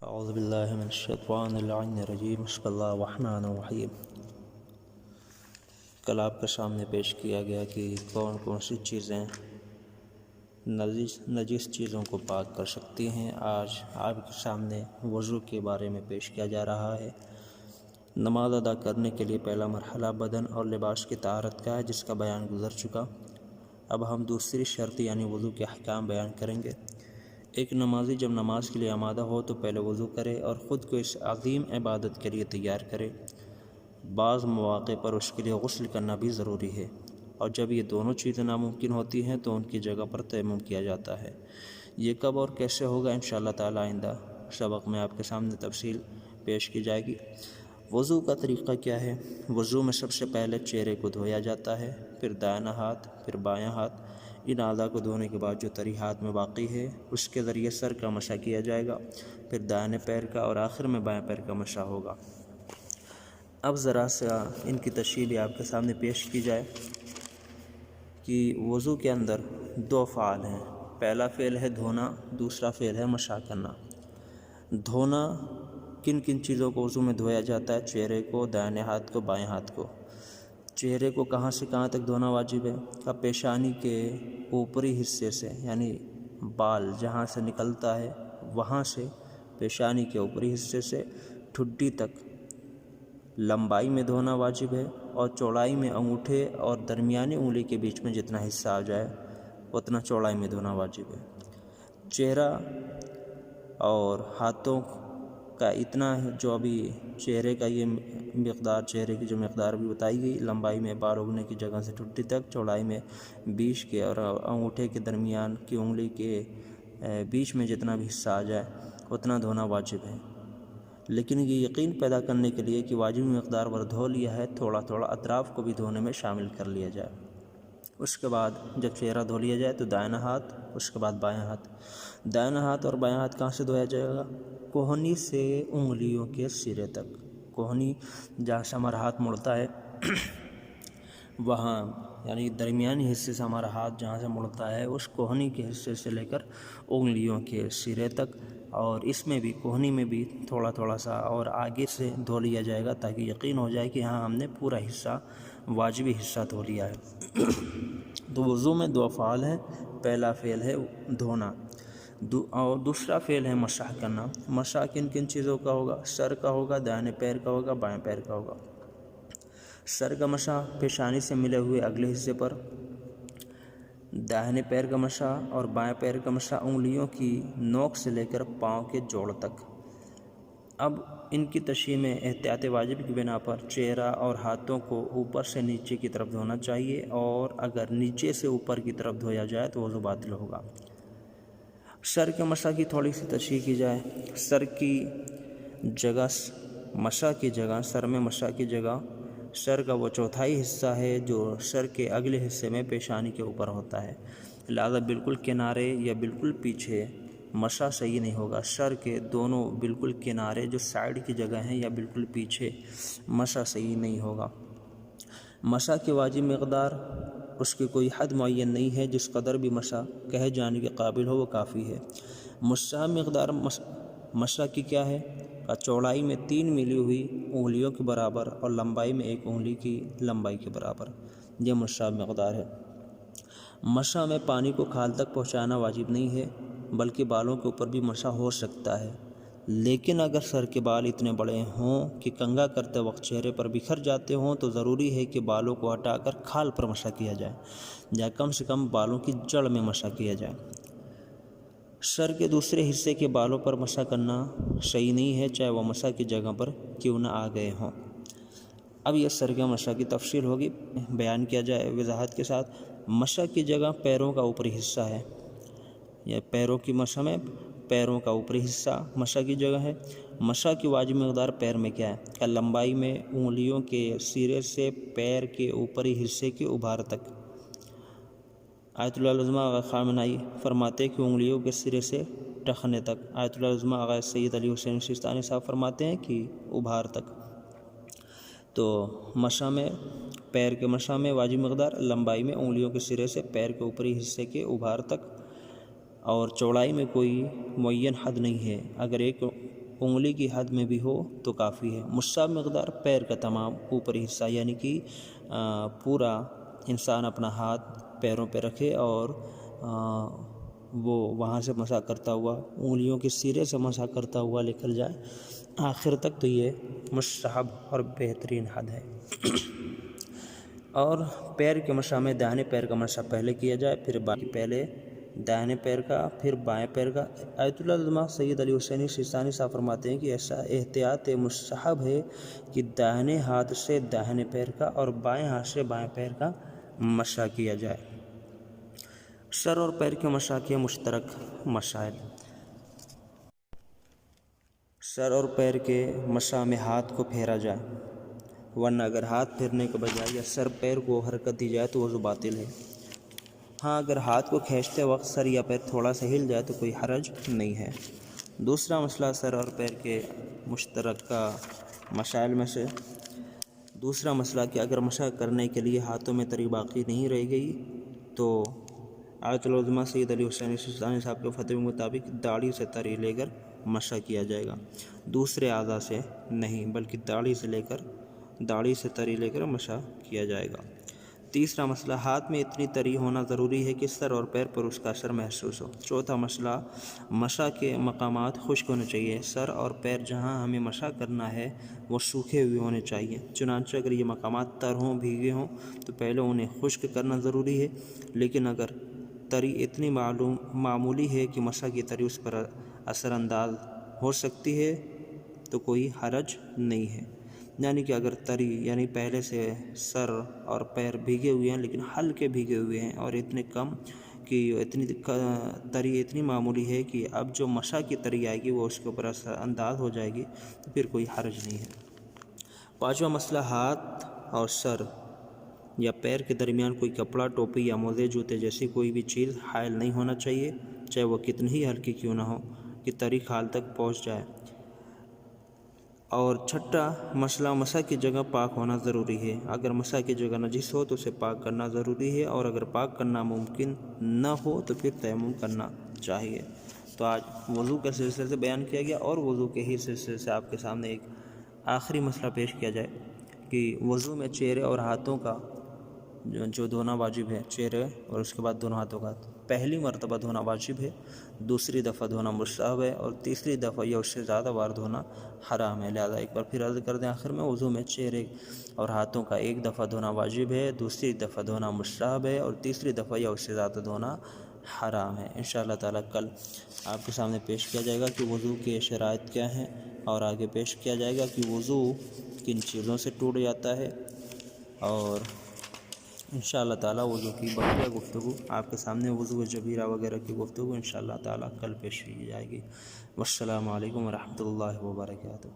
اعوذ باللہ من الشیطان اللعین الرجیم بسم اللہ الرحمن الرحیم۔ کل آپ کے سامنے پیش کیا گیا کہ کون کون سی چیزیں نجس چیزوں کو پاک کر سکتی ہیں۔ آج آپ کے سامنے وضو کے بارے میں پیش کیا جا رہا ہے۔ نماز ادا کرنے کے لیے پہلا مرحلہ بدن اور لباس کی طہارت کا ہے، جس کا بیان گزر چکا۔ اب ہم دوسری شرط یعنی وضو کے احکام بیان کریں گے۔ ایک نمازی جب نماز کے لیے آمادہ ہو تو پہلے وضو کرے اور خود کو اس عظیم عبادت کے لیے تیار کرے۔ بعض مواقع پر اس کے لیے غسل کرنا بھی ضروری ہے، اور جب یہ دونوں چیزیں ناممکن ہوتی ہیں تو ان کی جگہ پر تیمم کیا جاتا ہے۔ یہ کب اور کیسے ہوگا انشاءاللہ تعالی آئندہ سبق میں آپ کے سامنے تفصیل پیش کی جائے گی۔ وضو کا طریقہ کیا ہے؟ وضو میں سب سے پہلے چہرے کو دھویا جاتا ہے، پھر دائیں ہاتھ، پھر بایاں ہاتھ۔ ان اعضاء کو دھونے کے بعد جو تری ہاتھ میں باقی ہے اس کے ذریعے سر کا مسح کیا جائے گا، پھر دائیں پیر کا اور آخر میں بائیں پیر کا مسح ہوگا۔ اب ذرا سا ان کی تشریح بھی آپ کے سامنے پیش کی جائے کہ وضو کے اندر دو افعال ہیں۔ پہلا فعل ہے دھونا، دوسرا فعل ہے مسح کرنا۔ دھونا کن کن چیزوں کو وضو میں دھویا جاتا ہے؟ چہرے کو، دائیں ہاتھ کو، بائیں ہاتھ کو۔ چہرے کو کہاں سے کہاں تک دھونا واجب ہے؟ پیشانی کے اوپری حصے سے، یعنی بال جہاں سے نکلتا ہے وہاں سے پیشانی کے اوپری حصے سے ٹھڈی تک لمبائی میں دھونا واجب ہے، اور چوڑائی میں انگوٹھے اور درمیانی انگلی کے بیچ میں جتنا حصہ آ جائے اتنا چوڑائی میں دھونا واجب ہے۔ چہرہ اور ہاتھوں کا اتنا ہے جو ابھی چہرے کا یہ مقدار، چہرے کی جو مقدار بھی بتائی گئی، لمبائی میں بال اگنے کی جگہ سے ٹھڈی تک، چوڑائی میں بیچ کے اور انگوٹھے کے درمیان کی انگلی کے بیچ میں جتنا بھی حصہ آ جائے اتنا دھونا واجب ہے۔ لیکن یہ یقین پیدا کرنے کے لیے کہ واجب مقدار پر دھو لیا ہے، تھوڑا تھوڑا اطراف کو بھی دھونے میں شامل کر لیا جائے۔ اس کے بعد جب چہرہ دھو لیا جائے تو دائیں ہاتھ، اس کے بعد بائیں ہاتھ۔ دائیں ہاتھ اور بائیں ہاتھ کہاں سے دھویا جائے گا؟ کوہنی سے انگلیوں کے سرے تک۔ کوہنی جہاں سے ہمارا ہاتھ مڑتا ہے وہاں، یعنی درمیانی حصے سے ہمارا ہاتھ جہاں سے مڑتا ہے اس کوہنی کے حصے سے لے کر انگلیوں کے سرے تک، اور اس میں بھی کوہنی میں بھی تھوڑا تھوڑا سا اور آگے سے دھو لیا جائے گا تاکہ یقین ہو جائے کہ ہاں ہم نے پورا حصہ، واجبی حصہ دھو لیا ہے۔ تو وضو میں دو افعال ہیں۔ پہلا فعل ہے دھونا اور دوسرا فعل ہے مسح کرنا۔ مسح کن کن چیزوں کا ہوگا؟ سر کا ہوگا، دائیں پیر کا ہوگا، بائیں پیر کا ہوگا۔ سر کا مسح پیشانی سے ملے ہوئے اگلے حصے پر، دائیں پیر کا مسح اور بائیں پیر کا مسح انگلیوں کی نوک سے لے کر پاؤں کے جوڑ تک۔ اب ان کی تشریح میں احتیاط واجب کی بنا پر چہرہ اور ہاتھوں کو اوپر سے نیچے کی طرف دھونا چاہیے، اور اگر نیچے سے اوپر کی طرف دھویا جائے تو وضو باطل ہوگا۔ سر کے مسح کی تھوڑی سی تشریح کی جائے۔ سر کی جگہ، مسح کی جگہ، سر میں مسح کی جگہ سر کا وہ چوتھائی حصہ ہے جو سر کے اگلے حصے میں پیشانی کے اوپر ہوتا ہے، لہذا بالکل کنارے یا بالکل پیچھے مسح صحیح نہیں ہوگا۔ سر کے دونوں بالکل کنارے جو سائیڈ کی جگہ ہیں یا بالکل پیچھے مسح صحیح نہیں ہوگا۔ مسح کی واجب مقدار، اس کی کوئی حد معین نہیں ہے، جس قدر بھی مسح کہے جانے کے قابل ہو وہ کافی ہے۔ مستحب مقدار مسح کی کیا ہے؟ چوڑائی میں 3 ملی ہوئی انگلیوں کے برابر اور لمبائی میں 1 انگلی کی لمبائی کے برابر، یہ مستحب مقدار ہے۔ مسح میں پانی کو کھال تک پہنچانا واجب نہیں ہے، بلکہ بالوں کے اوپر بھی مسح ہو سکتا ہے، لیکن اگر سر کے بال اتنے بڑے ہوں کہ کنگھا کرتے وقت چہرے پر بکھر جاتے ہوں تو ضروری ہے کہ بالوں کو ہٹا کر کھال پر مسح کیا جائے، یا کم سے کم بالوں کی جڑ میں مسح کیا جائے۔ سر کے دوسرے حصے کے بالوں پر مسح کرنا صحیح نہیں ہے، چاہے وہ مسح کی جگہ پر کیوں نہ آ گئے ہوں۔ اب یہ سر کے مسح کی تفصیل ہوگی، بیان کیا جائے وضاحت کے ساتھ۔ مسح کی جگہ پیروں کا اوپری حصہ ہے، یہ پیروں کی مسح میں پیروں کا اوپری حصہ مسح کی جگہ ہے۔ مسح کی واجب مقدار پیر میں کیا ہے؟ لمبائی میں انگلیوں کے سرے سے پیر کے اوپری حصے کے ابھار تک۔ آیت اللہ العظمہ آغا خامنائی فرماتے ہیں کہ انگلیوں کے سرے سے ٹخنے تک۔ آیت اللہ العظمہ آغا سید علی حسین سیستانی صاحب فرماتے ہیں کہ ابھار تک۔ تو مسح میں، پیر کے مسح میں واجب مقدار لمبائی میں انگلیوں کے سرے سے پیر کے اوپری حصے کے ابھار تک، اور چوڑائی میں کوئی معین حد نہیں ہے۔ اگر ایک انگلی کی حد میں بھی ہو تو کافی ہے۔ مصاب مقدار پیر کا تمام اوپری حصہ، یعنی کہ پورا انسان اپنا ہاتھ پیروں پہ رکھے اور وہ وہاں سے مسح کرتا ہوا انگلیوں کے سرے سے مسح کرتا ہوا نکل جائے آخر تک، تو یہ مستحب اور بہترین حد ہے۔ اور پیر کے مسح میں داہنے پیر کا مسح پہلے کیا جائے، پھر پہلے دائنے پیر کا، پھر بائیں پیر کا۔ آیت اللہ علامہ سید علی حسینی سیستانی صاحب فرماتے ہیں کہ ایسا احتیاط مستحب ہے کہ داہنے ہاتھ سے داہنے پیر کا اور بائیں ہاتھ سے بائیں پیر کا مسح کیا جائے۔ سر اور پیر کے مسح کے مشترک مسائل۔ سر اور پیر کے مسح میں ہاتھ کو پھیرا جائے، ورنہ اگر ہاتھ پھیرنے کے بجائے یا سر پیر کو حرکت دی جائے تو وضو باطل ہے۔ ہاں، اگر ہاتھ کو کھینچتے وقت سر یا پیر تھوڑا سا ہل جائے تو کوئی حرج نہیں ہے۔ دوسرا مسئلہ سر اور پیر کے مشترکہ مسائل میں سے دوسرا مسئلہ کہ اگر مسح کرنے کے لیے ہاتھوں میں تری باقی نہیں رہ گئی تو آیت العظمہ سید علی حسینی سیستانی صاحب کے فتوی کے مطابق داڑھی سے تری لے کر مسح کیا جائے گا، دوسرے اعضاء سے نہیں، بلکہ داڑھی سے تری لے کر مسح کیا جائے گا۔ تیسرا مسئلہ ہاتھ میں اتنی تری ہونا ضروری ہے کہ سر اور پیر پر اس کا اثر محسوس ہو۔ چوتھا مسئلہ مسح کے مقامات خشک ہونے چاہیے، سر اور پیر جہاں ہمیں مسح کرنا ہے وہ سوکھے ہوئے ہونے چاہیے، چنانچہ اگر یہ مقامات تر ہوں، بھیگے ہوں تو پہلے انہیں خشک کرنا ضروری ہے، لیکن اگر تری اتنی معمولی ہے کہ مسح کی تری اس پر اثر انداز ہو سکتی ہے تو کوئی حرج نہیں ہے۔ یعنی کہ اگر تری یعنی پہلے سے سر اور پیر بھیگے ہوئے ہیں لیکن ہلکے بھیگے ہوئے ہیں اور اتنے کم کہ تری اتنی معمولی ہے کہ اب جو مسح کی تری آئے گی وہ اس کے اوپر اثر انداز ہو جائے گی تو پھر کوئی حرج نہیں ہے۔ پانچواں مسئلہ ہاتھ اور سر یا پیر کے درمیان کوئی کپڑا، ٹوپی یا موزے، جوتے جیسی کوئی بھی چیز حائل نہیں ہونا چاہیے، چاہے وہ کتنی ہی ہلکی کیوں نہ ہو، کہ تری کھال تک پہنچ جائے۔ اور چھٹا مسئلہ مسح کی جگہ پاک ہونا ضروری ہے، اگر مسح کی جگہ نجس ہو تو اسے پاک کرنا ضروری ہے، اور اگر پاک کرنا ممکن نہ ہو تو پھر تیمم کرنا چاہیے۔ تو آج وضو کے سلسلے سے بیان کیا گیا، اور وضو کے ہی سلسلے سے آپ کے سامنے ایک آخری مسئلہ پیش کیا جائے کہ وضو میں چہرے اور ہاتھوں کا جو دھونا واجب ہے، چہرے اور اس کے بعد دونوں ہاتھوں کا پہلی مرتبہ دھونا واجب ہے، دوسری دفعہ دھونا مستحب ہے، اور تیسری دفعہ یا اس سے زیادہ بار دھونا حرام ہے۔ لہذا ایک بار پھر عرض کر دیں آخر میں، وضو میں چہرے اور ہاتھوں کا ایک دفعہ دھونا واجب ہے، دوسری دفعہ دھونا مستحب ہے، اور تیسری دفعہ یا اس سے زیادہ دھونا حرام ہے۔ انشاءاللہ تعالیٰ کل آپ کے سامنے پیش کیا جائے گا کہ وضو کے شرائط کیا ہیں، اور آگے پیش کیا جائے گا کہ وضو کن چیزوں سے ٹوٹ جاتا ہے، اور انشاءاللہ تعالیٰ وضو کی بقیہ گفتگو آپ کے سامنے وضو جبیرہ وغیرہ کی گفتگو انشاءاللہ تعالیٰ کل پیش کی جائے گی۔ والسلام علیکم ورحمۃ اللہ وبرکاتہ۔